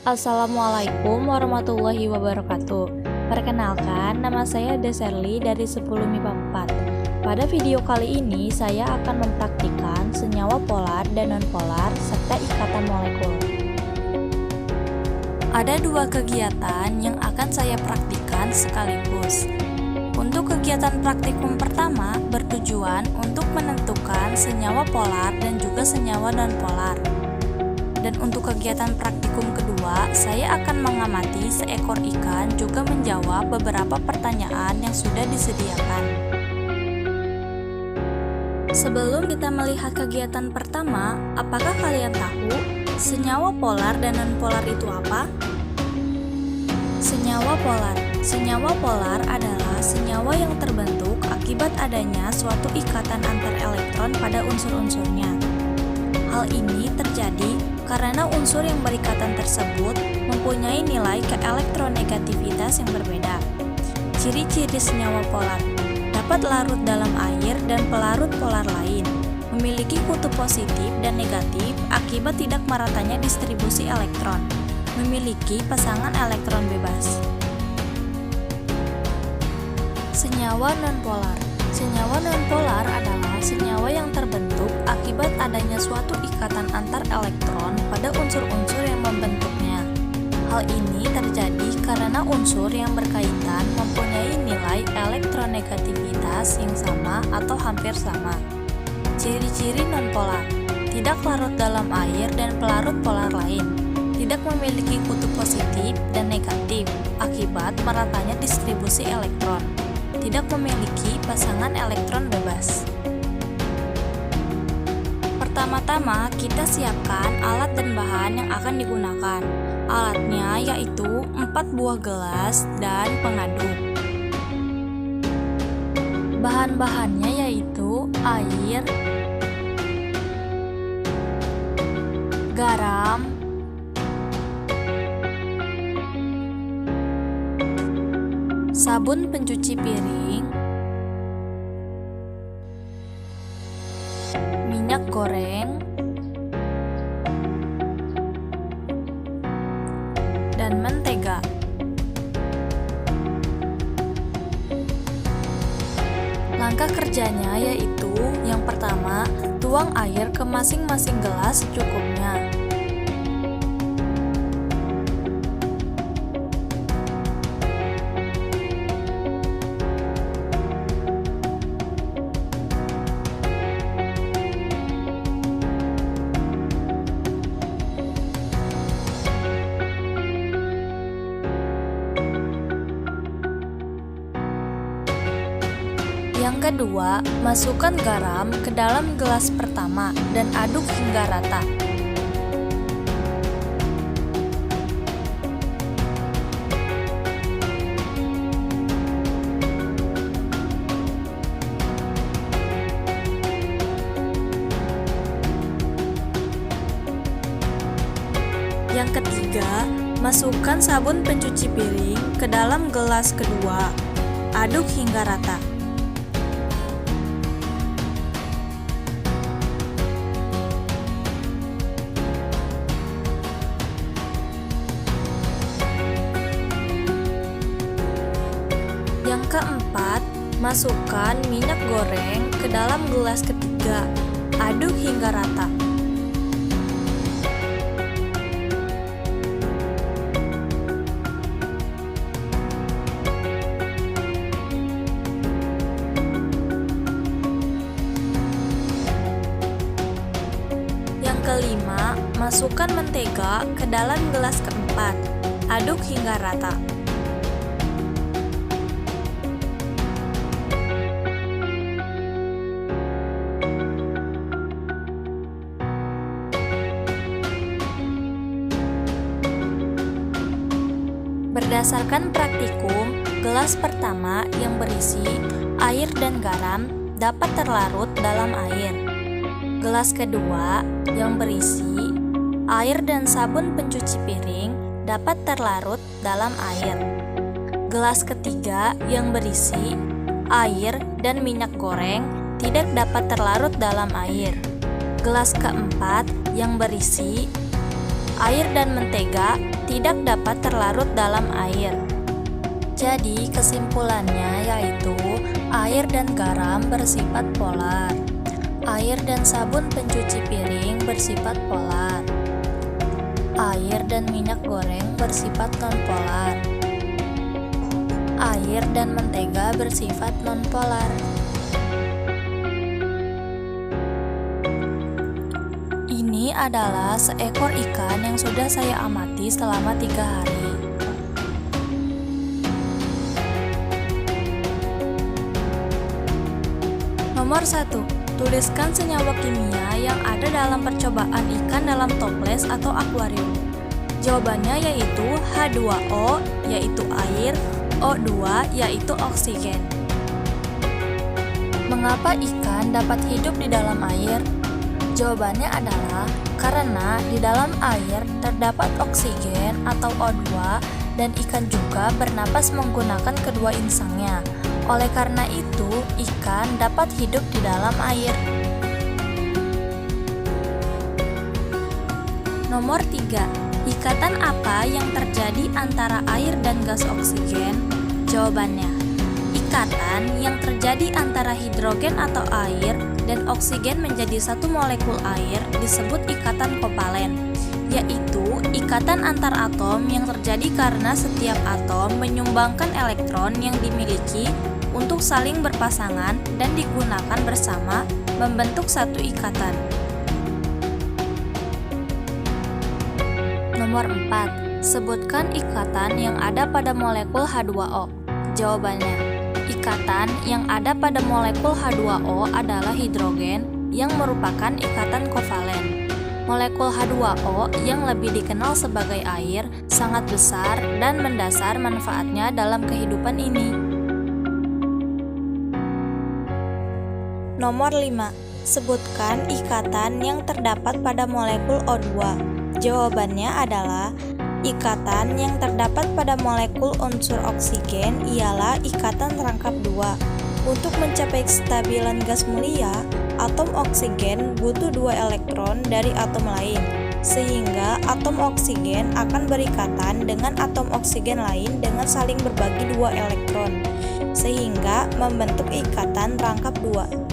Assalamualaikum warahmatullahi wabarakatuh. Perkenalkan, nama saya Deserli dari 10 MIPA 4. Pada video kali ini, saya akan mempraktikkan senyawa polar dan nonpolar serta ikatan molekul. Ada dua kegiatan yang akan saya praktikkan sekaligus. Untuk kegiatan praktikum pertama bertujuan untuk menentukan senyawa polar dan juga senyawa nonpolar. Dan untuk kegiatan praktikum kedua, saya akan mengamati seekor ikan juga menjawab beberapa pertanyaan yang sudah disediakan. Sebelum kita melihat kegiatan pertama, apakah kalian tahu senyawa polar dan nonpolar itu apa? Senyawa polar adalah senyawa yang terbentuk akibat adanya suatu ikatan antar elektron pada unsur-unsurnya. Hal ini terjadi karena unsur yang berikatan tersebut mempunyai nilai keelektronegativitas yang berbeda. Ciri-ciri senyawa polar dapat larut dalam air dan pelarut polar lain, memiliki kutub positif dan negatif akibat tidak meratanya distribusi elektron, memiliki pasangan elektron bebas. Senyawa nonpolar adalah senyawa yang terbentuk akibat adanya suatu ikatan antar elektron pada unsur-unsur yang membentuknya. Hal ini terjadi karena unsur yang berkaitan mempunyai nilai elektronegativitas yang sama atau hampir sama. Ciri-ciri nonpolar: tidak larut dalam air dan pelarut polar lain, tidak memiliki kutub positif dan negatif akibat meratanya distribusi elektron, tidak memiliki pasangan elektron bebas. Pertama-tama, kita siapkan alat dan bahan yang akan digunakan. Alatnya yaitu 4 buah gelas dan pengaduk. Bahan-bahannya yaitu air, garam, sabun pencuci piring, minyak goreng, dan mentega. Langkah kerjanya yaitu yang pertama, tuang air ke masing-masing gelas secukupnya. Yang kedua, masukkan garam ke dalam gelas pertama dan aduk hingga rata. Yang ketiga, masukkan sabun pencuci piring ke dalam gelas kedua. Aduk hingga rata. Yang keempat, masukkan minyak goreng ke dalam gelas ketiga. Aduk hingga rata. Yang kelima, masukkan mentega ke dalam gelas keempat. Aduk hingga rata. Berdasarkan praktikum, gelas pertama yang berisi air dan garam dapat terlarut dalam air. Gelas kedua yang berisi air dan sabun pencuci piring dapat terlarut dalam air. Gelas ketiga yang berisi air dan minyak goreng tidak dapat terlarut dalam air. Gelas keempat yang berisi air dan mentega tidak dapat terlarut dalam air. Jadi kesimpulannya yaitu air dan garam bersifat polar. Air dan sabun pencuci piring bersifat polar. Air dan minyak goreng bersifat nonpolar. Air dan mentega bersifat nonpolar. Ini adalah seekor ikan yang sudah saya amati selama 3 hari. Nomor 1. Tuliskan senyawa kimia yang ada dalam percobaan ikan dalam toples atau akuarium. Jawabannya yaitu H2O yaitu air, O2 yaitu oksigen. Mengapa ikan dapat hidup di dalam air? Jawabannya adalah karena di dalam air terdapat oksigen atau O2 dan ikan juga bernapas menggunakan kedua insangnya. Oleh karena itu, ikan dapat hidup di dalam air. Nomor 3. Ikatan apa yang terjadi antara air dan gas oksigen? Jawabannya, ikatan yang terjadi antara hidrogen atau air dan oksigen menjadi satu molekul air disebut ikatan kovalen, yaitu ikatan antar atom yang terjadi karena setiap atom menyumbangkan elektron yang dimiliki untuk saling berpasangan dan digunakan bersama membentuk satu ikatan. Nomor 4. Sebutkan ikatan yang ada pada molekul H2O. Jawabannya, ikatan yang ada pada molekul H2O adalah hidrogen yang merupakan ikatan kovalen. Molekul H2O yang lebih dikenal sebagai air sangat besar dan mendasar manfaatnya dalam kehidupan ini. Nomor 5. Sebutkan ikatan yang terdapat pada molekul O2. Jawabannya adalah ikatan yang terdapat pada molekul unsur oksigen ialah ikatan rangkap 2. Untuk mencapai kestabilan gas mulia, atom oksigen butuh 2 elektron dari atom lain, sehingga atom oksigen akan berikatan dengan atom oksigen lain dengan saling berbagi 2 elektron, sehingga membentuk ikatan rangkap 2.